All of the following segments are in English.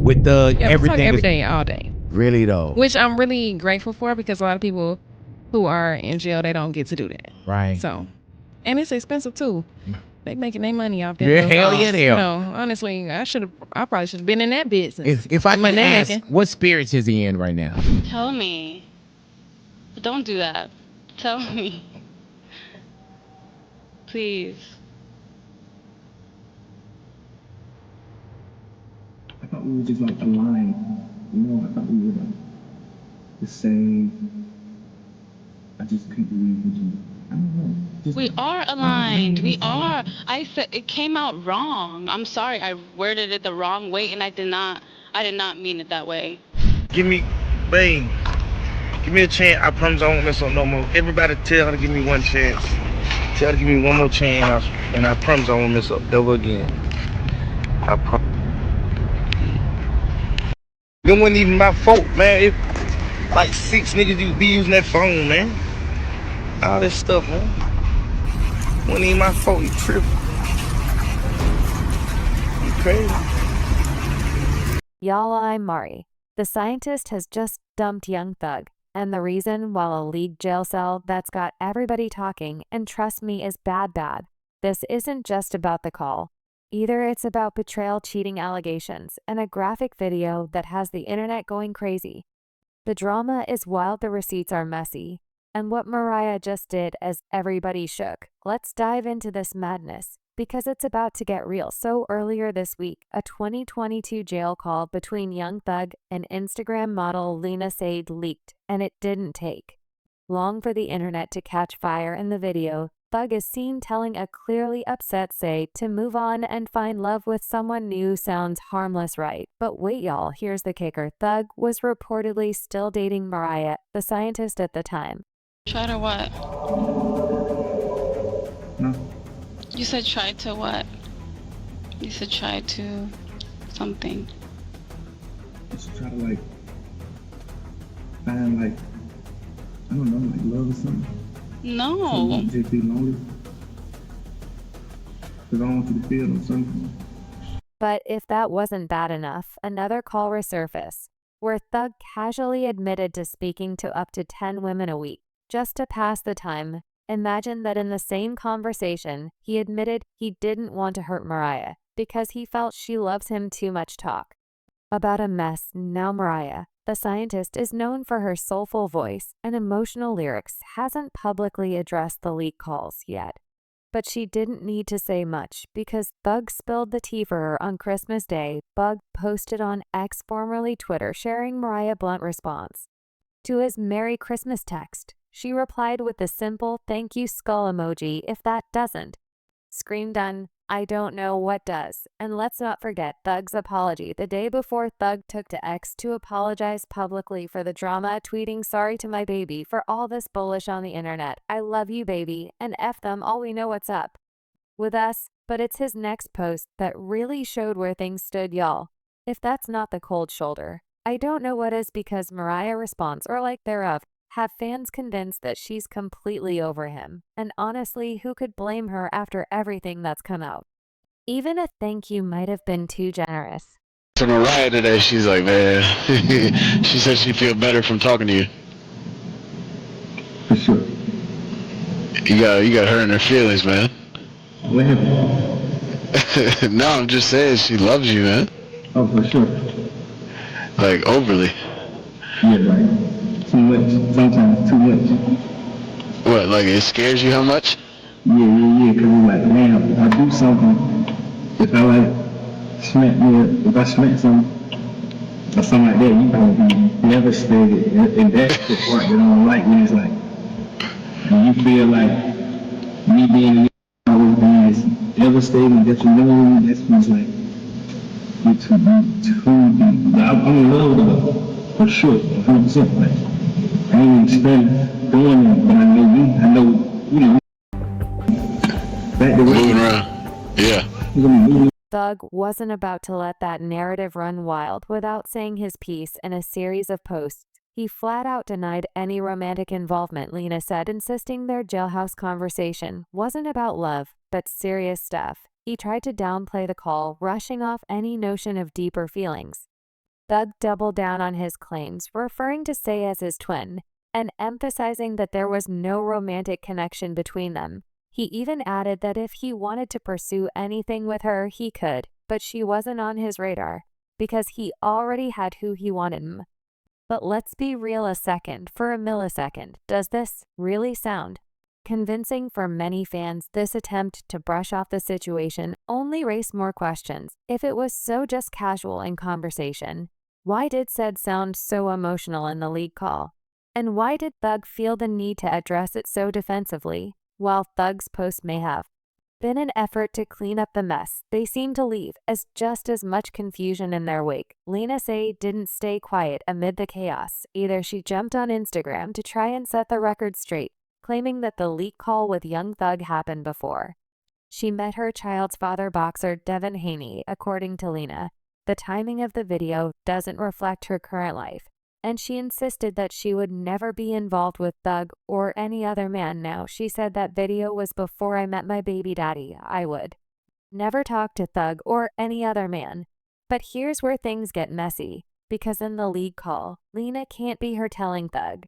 with the Yeah, we talk everything every is day, all day. really though. Which I'm really grateful for because a lot of people who are in jail, they don't get to do that. Right. So, and it's expensive too. They making their money off that. Yeah, little hell cost. yeah, they You are. know, honestly, I probably should have been in that business. If I The money can they ask, making. what spirits is he in right now? Tell me. Don't do that. Tell me. Please. I thought we were just like aligned. You know, I thought we were like the same. I just couldn't believe what you. I don't know. Just, We are aligned. We are. I said it came out wrong. I'm sorry. I worded it the wrong way, and I did not mean it that way. Give me, babe, give me a chance. I promise I won't mess up no more. Everybody tell her to give me one chance. Tell her to give me one more chance, and I promise I won't mess up ever again. I promise. It wasn't even my fault, man. It, like 6 niggas you be using that phone, man. All that stuff, man. Wasn't even my fault. You tripping. You crazy. Y'all, I'm Mari. The Scientist has just dumped Young Thug, and the reason, while a league jail cell that's got everybody talking, and trust me, is bad. This isn't just about the call. Either it's about betrayal cheating allegations and a graphic video that has the internet going crazy. The drama is wild, the receipts are messy, and what Mariah just did as everybody shook. Let's dive into this madness, because it's about to get real. So earlier this week, a 2022 jail call between Young Thug and Instagram model Lena Said leaked, and it didn't take long for the internet to catch fire. In the video, Thug is seen telling a clearly upset Said to move on and find love with someone new. Sounds harmless, right? But wait, y'all, here's the kicker. Thug was reportedly still dating Mariah, the Scientist, at the time. Try to what? no. You said try to what? You said try to something. Just try to like find like I don't know, like love or something. No. Just be lonely. Cause I want you to feel or something. But if that wasn't bad enough, another call resurfaced, where Thug casually admitted to speaking to up to 10 women a week, just to pass the time. Imagine that in the same conversation, he admitted he didn't want to hurt Mariah, because he felt she loves him too much. Talk about a mess. Now Mariah, the Scientist, is known for her soulful voice and emotional lyrics, hasn't publicly addressed the leak calls yet. But she didn't need to say much, because Thug spilled the tea for her on Christmas Day. Bug posted on X, formerly Twitter, sharing Mariah blunt response to his Merry Christmas text. She replied with a simple thank you skull emoji. If that doesn't scream done, I don't know what does. And let's not forget Thug's apology the day before. Thug took to X to apologize publicly for the drama, tweeting, "Sorry to my baby for all this bullish on the internet. I love you, baby, and F them all, we know what's up with us." But it's his next post that really showed where things stood, y'all. If that's not the cold shoulder, I don't know what is, because Mariah response, or lack thereof, have fans convinced that she's completely over him. And honestly, who could blame her after everything that's come out? Even a thank you might have been too generous. To Mariah today, she's like, man, she said she feel better from talking to you. For sure. You got her in her feelings, man. What happened? No, I'm just saying she loves you, man. Oh, for sure. Like overly. Yeah, like too much. Sometimes too much. What? Like it scares you how much? Yeah. Cause it's like, man, if I do something, if I like smack me, if I smack something or something like that, you gonna be devastated. And that's the part that I don't like. When it's like, when you feel like me being always being is devastating, detrimental. That's when it's like you too deep. I'm in love with her for sure, 100%. Like I ain't even spend doing it, but I know you. I know, you know. Back to Moving around. Yeah. You're gonna be moving. Thug wasn't about to let that narrative run wild without saying his piece in a series of posts. He flat out denied any romantic involvement, Lena said, insisting their jailhouse conversation wasn't about love, but serious stuff. He tried to downplay the call, rushing off any notion of deeper feelings. Thug doubled down on his claims, referring to Say as his twin, and emphasizing that there was no romantic connection between them. He even added that if he wanted to pursue anything with her, he could, but she wasn't on his radar, because he already had who he wanted. But let's be real for a millisecond. Does this really sound convincing? For many fans, this attempt to brush off the situation only raised more questions. If it was so just casual in conversation, why did said sound so emotional in the league call? And why did Thug feel the need to address it so defensively? While Thug's post may have been an effort to clean up the mess they seem to leave as just as much confusion in their wake, Lena Say didn't stay quiet amid the chaos. Either she jumped on Instagram to try and set the record straight, claiming that the leak call with young Thug happened before she met her child's father, boxer Devin Haney. According to Lena, the timing of the video doesn't reflect her current life, and she insisted that she would never be involved with Thug or any other man now. She said that video was before I met my baby daddy. I would never talk to Thug or any other man. But here's where things get messy, because in the league call, Lena can't be her telling Thug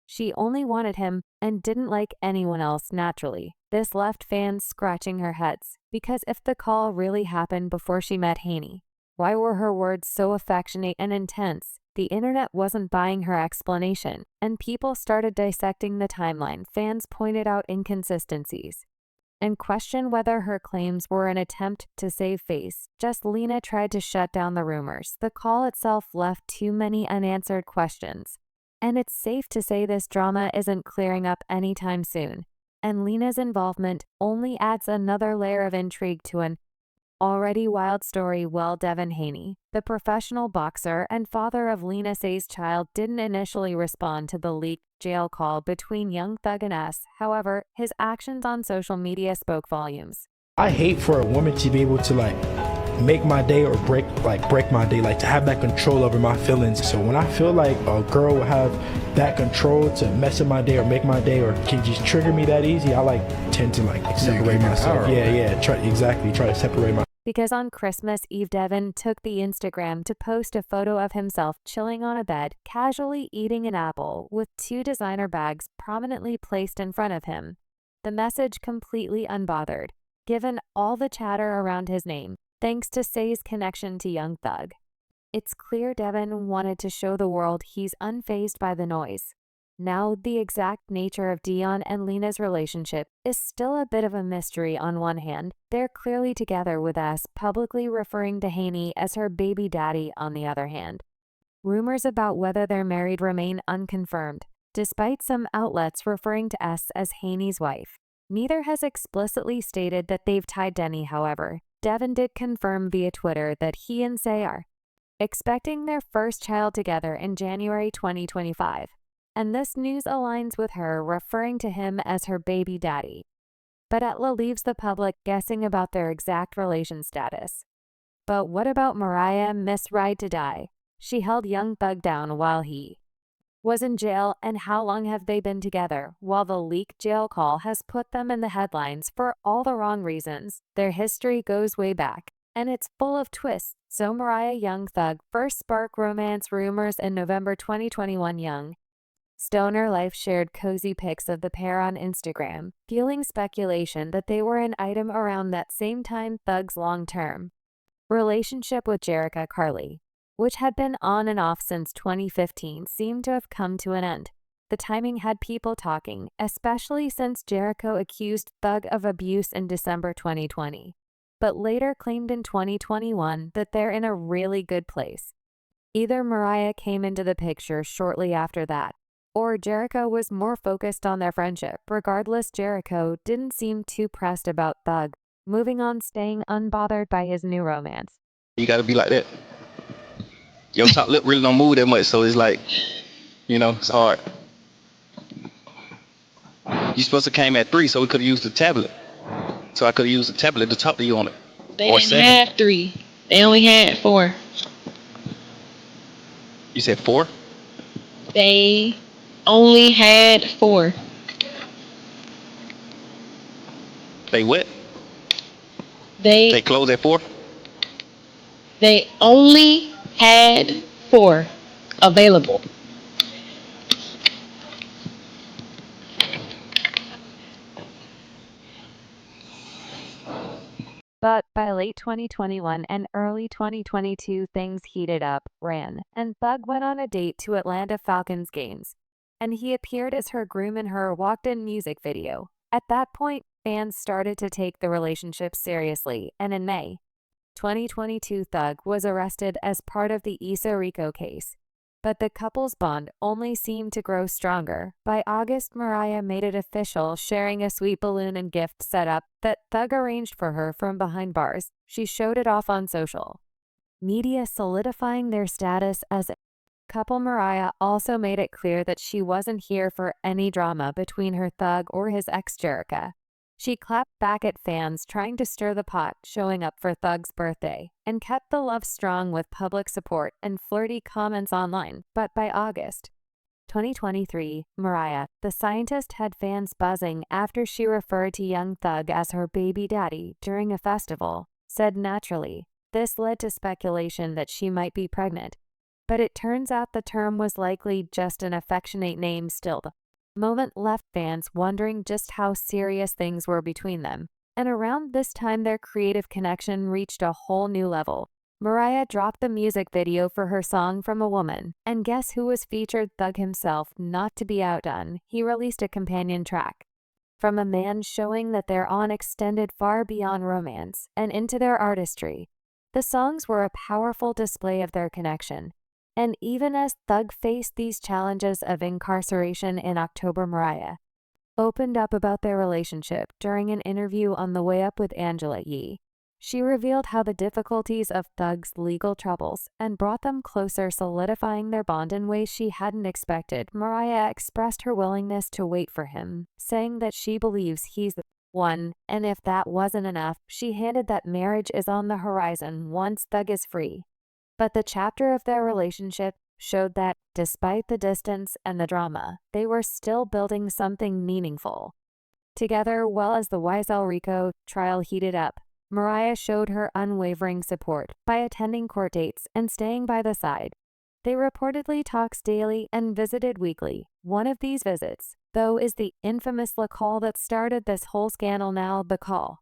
she only wanted him and didn't like anyone else naturally. This left fans scratching their heads, because if the call really happened before she met Haney, why were her words so affectionate and intense? The internet wasn't buying her explanation, and people started dissecting the timeline. Fans pointed out inconsistencies and questioned whether her claims were an attempt to save face. Just Lena tried to shut down the rumors. The call itself left too many unanswered questions, and it's safe to say this drama isn't clearing up anytime soon. And Lena's involvement only adds another layer of intrigue to an already wild story. Well, Devin Haney, the professional boxer and father of Lena Say's child, didn't initially respond to the leaked jail call between young Thug and S. However, his actions on social media spoke volumes. I hate for a woman to be able to make my day or break my day, to have that control over my feelings. So when I feel like a girl will have that control to mess up my day or make my day or can just trigger me that easy, I tend to separate myself. Try to separate myself. Because on Christmas Eve, Devin took the Instagram to post a photo of himself chilling on a bed, casually eating an apple, with 2 designer bags prominently placed in front of him. The message completely unbothered, given all the chatter around his name, thanks to Say's connection to young Thug. It's clear Devin wanted to show the world he's unfazed by the noise. Now, the exact nature of Dion and Lena's relationship is still a bit of a mystery. On one hand, they're clearly together, with S publicly referring to Haney as her baby daddy. On the other hand, rumors about whether they're married remain unconfirmed, despite some outlets referring to S as Haney's wife. Neither has explicitly stated that they've tied Denny. However, Devin did confirm via Twitter that he and Say are expecting their first child together in January 2025. And this news aligns with her referring to him as her baby daddy. But it leaves the public guessing about their exact relation status. But what about Mariah, Miss Ride to Die? She held young Thug down while he was in jail, and how long have they been together? While the leaked jail call has put them in the headlines for all the wrong reasons, their history goes way back, and it's full of twists. So Mariah Young Thug first sparked romance rumors in November 2021. Young Stoner Life shared cozy pics of the pair on Instagram, fueling speculation that they were an item around that same time. Thug's long-term relationship with Jerica Carly, which had been on and off since 2015, seemed to have come to an end. The timing had people talking, especially since Jericho accused Thug of abuse in December 2020, but later claimed in 2021 that they're in a really good place. Either Mariah came into the picture shortly after that, or Jericho was more focused on their friendship. Regardless, Jericho didn't seem too pressed about Thug moving on, staying unbothered by his new romance. You gotta be like that. Your top lip really don't move that much, so it's it's hard. You supposed to came at 3, so we could have used the tablet. So I could have used the tablet to talk to you on it. They didn't have 3. They only had 4. You said 4? They only had 4. They what? They closed at 4? They only had 4 available. But by late 2021 and early 2022, things heated up, and Thug went on a date to Atlanta Falcons games, and he appeared as her groom in her walked-in music video. At that point, fans started to take the relationship seriously, and in May 2022, Thug was arrested as part of the Issa Rico case. But the couple's bond only seemed to grow stronger. By August, Mariah made it official, sharing a sweet balloon and gift setup that Thug arranged for her from behind bars. She showed it off on social media, solidifying their status as a couple. Mariah also made it clear that she wasn't here for any drama between her Thug or his ex Jerica. She clapped back at fans trying to stir the pot, showing up for Thug's birthday, and kept the love strong with public support and flirty comments online. But by August 2023, Mariah The Scientist had fans buzzing after she referred to young Thug as her baby daddy during a festival. Said naturally, this led to speculation that she might be pregnant, but it turns out the term was likely just an affectionate name still. Moment left fans wondering just how serious things were between them. And around this time, their creative connection reached a whole new level. Mariah dropped the music video for her song From a Woman, and guess who was featured? Thug himself. Not to be outdone, he released a companion track, From a Man, showing that their on extended far beyond romance and into their artistry. The songs were a powerful display of their connection. And even as Thug faced these challenges of incarceration in October, Mariah opened up about their relationship during an interview on The Way Up with Angela Yee. She revealed how the difficulties of Thug's legal troubles and brought them closer, solidifying their bond in ways she hadn't expected. Mariah expressed her willingness to wait for him, saying that she believes he's the one, and if that wasn't enough, she hinted that marriage is on the horizon once Thug is free. But the chapter of their relationship showed that, despite the distance and the drama, they were still building something meaningful together. Well, as the YSL Rico trial heated up, Mariah showed her unwavering support by attending court dates and staying by the side. They reportedly talked daily and visited weekly. One of these visits, though, is the infamous call that started this whole scandal. Now, the call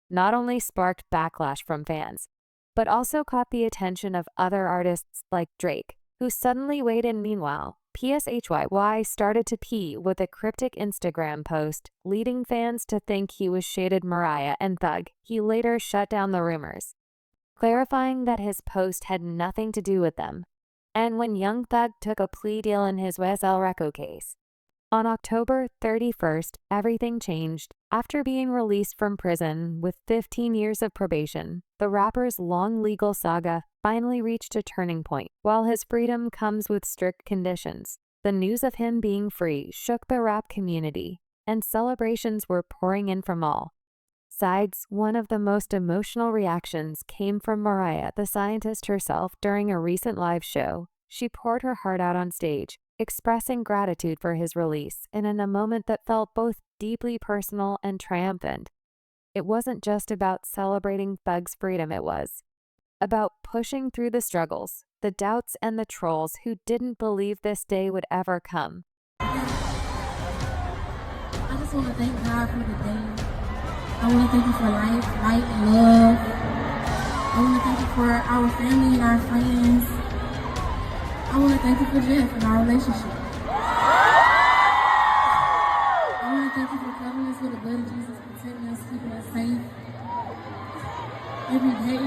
not only sparked backlash from fans, but also caught the attention of other artists like Drake, who suddenly weighed in. Meanwhile, PSHYY started to pee with a cryptic Instagram post, leading fans to think he was shaded Mariah and Thug. He later shut down the rumors, clarifying that his post had nothing to do with them. And when young Thug took a plea deal in his YSL Rico case on October 31st, everything changed. After being released from prison with 15 years of probation, the rapper's long legal saga finally reached a turning point. While his freedom comes with strict conditions, the news of him being free shook the rap community, and celebrations were pouring in from all sides. One of the most emotional reactions came from Mariah The Scientist herself during a recent live show. She poured her heart out on stage, expressing gratitude for his release, and in a moment that felt both deeply personal and triumphant. It wasn't just about celebrating Thug's freedom, it was about pushing through the struggles, the doubts, and the trolls who didn't believe this day would ever come. I just want to thank God for the day. I want to thank you for life, light, and love. I want to thank you for our family and our friends. I want to thank you for Jeff and our relationship. I want to thank you for covering us with the blood of Jesus, protecting us, keeping us safe every day.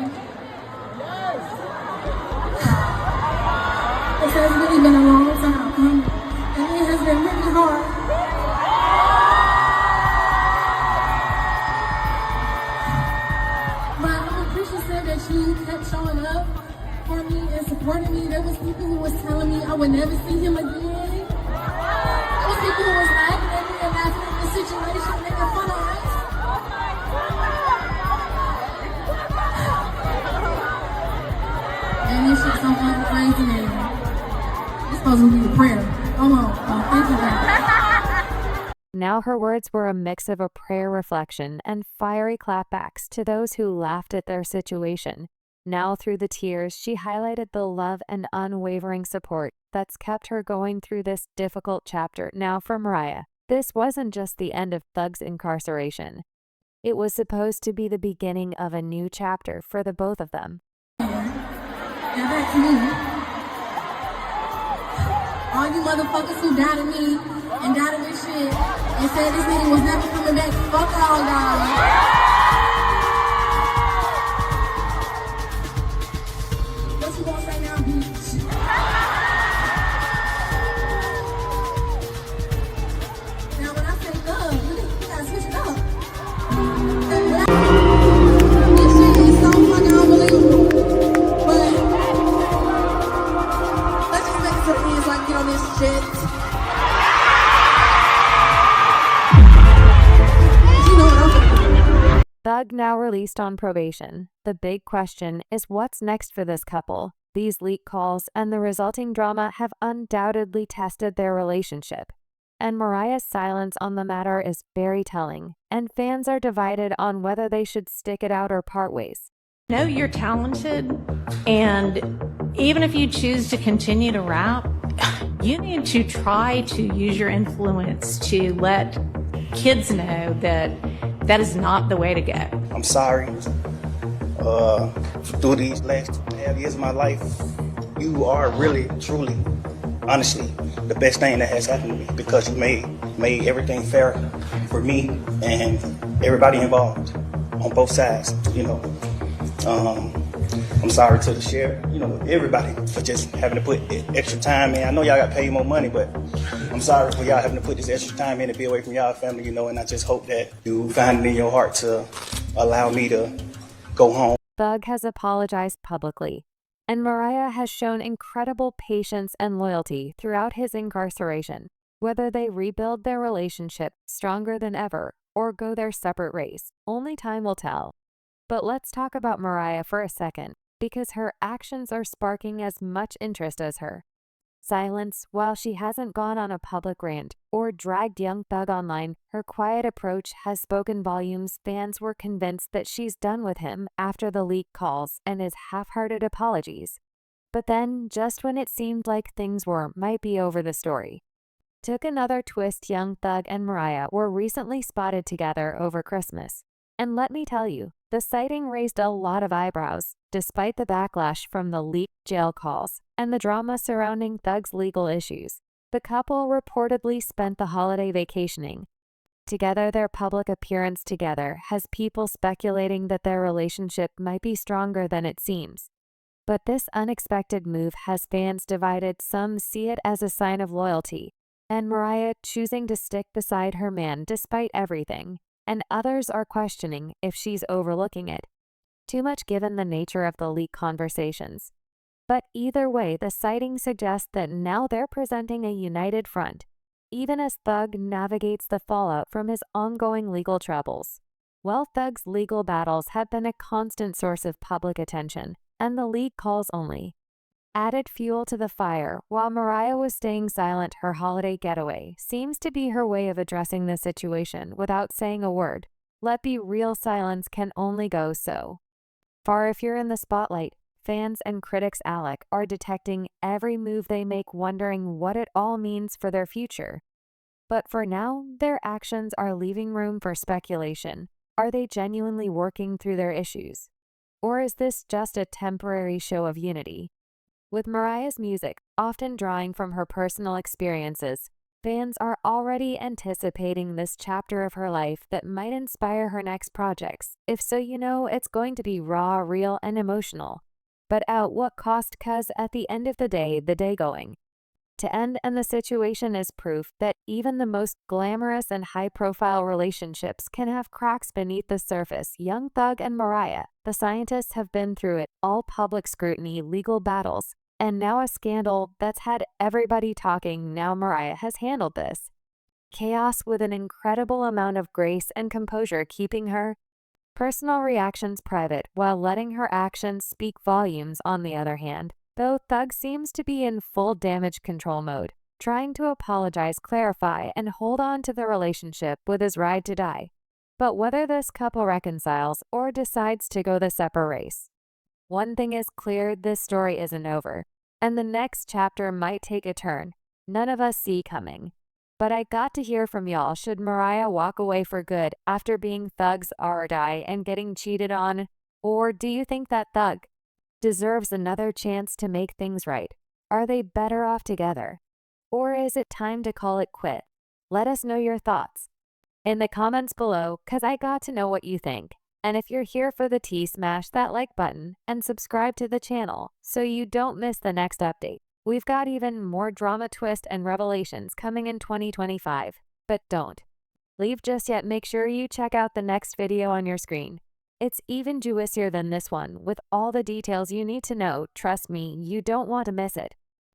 This has really been a long time coming, and it has been really hard. But I'm appreciative that you kept showing up for me and supporting me. There was people who was telling me I would never see him again. There was people who was laughing at me and laughing at the situation, making fun of us. And this shit's so fucking crazy, man. It's supposed to be a prayer. Come on. Thank you, guys. Now her words were a mix of a prayer, reflection, and fiery clapbacks to those who laughed at their situation. Now through the tears, she highlighted the love and unwavering support that's kept her going through this difficult chapter. Now for Mariah, this wasn't just the end of Thug's incarceration. It was supposed to be the beginning of a new chapter for the both of them. Now that's me. All you motherfuckers who doubted me and doubted this shit and said this nigga was never coming back, fuck all y'all. What you gonna say now, bitch? Now when I say thug, you gotta switch it up. This shit is so fucking unbelievable. But let's just make it to the end so I can get on this shit. You know what I'm saying? Thug now released on probation. The big question is what's next for this couple? These leak calls and the resulting drama have undoubtedly tested their relationship. And Mariah's silence on the matter is very telling, and fans are divided on whether they should stick it out or part ways. Know you're talented, and even if you choose to continue to rap, you need to try to use your influence to let kids know that that is not the way to go. I'm sorry. Through these last 2.5 years of my life, you are really, truly, honestly, the best thing that has happened to me because you made everything fair for me and everybody involved on both sides, you know. I'm sorry to the sheriff, you know, everybody for just having to put extra time in. I know y'all got paid more money, but I'm sorry for y'all having to put this extra time in to be away from y'all family, you know, and I just hope that you find it in your heart to allow me to go home. Thug has apologized publicly, and Mariah has shown incredible patience and loyalty throughout his incarceration. Whether they rebuild their relationship stronger than ever or go their separate ways, only time will tell. But let's talk about Mariah for a second, because her actions are sparking as much interest as her silence. While she hasn't gone on a public rant or dragged young Thug online, her quiet approach has spoken volumes. Fans were convinced that she's done with him after the leak calls and his half-hearted apologies. But then, just when it seemed like things might be over, the story took another twist. Young Thug and Mariah were recently spotted together over Christmas. And let me tell you, the sighting raised a lot of eyebrows, despite the backlash from the leaked jail calls and the drama surrounding Thug's legal issues. The couple reportedly spent the holiday vacationing together. Their public appearance together has people speculating that their relationship might be stronger than it seems. But this unexpected move has fans divided. Some see it as a sign of loyalty, and Mariah choosing to stick beside her man despite everything, and others are questioning if she's overlooking it too much given the nature of the leak conversations. But either way, the sighting suggests that now they're presenting a united front, even as Thug navigates the fallout from his ongoing legal troubles. Well, Thug's legal battles have been a constant source of public attention, and the leak calls only added fuel to the fire. While Mariah was staying silent, her holiday getaway seems to be her way of addressing the situation without saying a word. Let be real, silence can only go so far. If you're in the spotlight, fans and critics alike are detecting every move they make, wondering what it all means for their future. But for now, their actions are leaving room for speculation. Are they genuinely working through their issues? Or is this just a temporary show of unity? With Mariah's music often drawing from her personal experiences, fans are already anticipating this chapter of her life that might inspire her next projects. If so, you know it's going to be raw, real, and emotional. But at what cost? 'Cause at the end of the day going to end, and the situation is proof that even the most glamorous and high-profile relationships can have cracks beneath the surface. Young Thug and Mariah, the Scientists, have been through it all: public scrutiny, legal battles, and now a scandal that's had everybody talking. Now Mariah has handled this chaos with an incredible amount of grace and composure, keeping her personal reactions private while letting her actions speak volumes. On the other hand, though, Thug seems to be in full damage control mode, trying to apologize, clarify, and hold on to the relationship with his ride to die. But whether this couple reconciles or decides to go the separate race One thing is clear, this story isn't over, and the next chapter might take a turn none of us see coming. But I got to hear from y'all. Should Mariah walk away for good after being Thug's or die and getting cheated on? Or do you think that Thug deserves another chance to make things right? Are they better off together? Or is it time to call it quit? Let us know your thoughts in the comments below, cause I got to know what you think. And if you're here for the tea, smash that like button and subscribe to the channel so you don't miss the next update. We've got even more drama, twist, and revelations coming in 2025. But don't leave just yet. Make sure you check out the next video on your screen. It's even juicier than this one with all the details you need to know. Trust me, you don't want to miss it.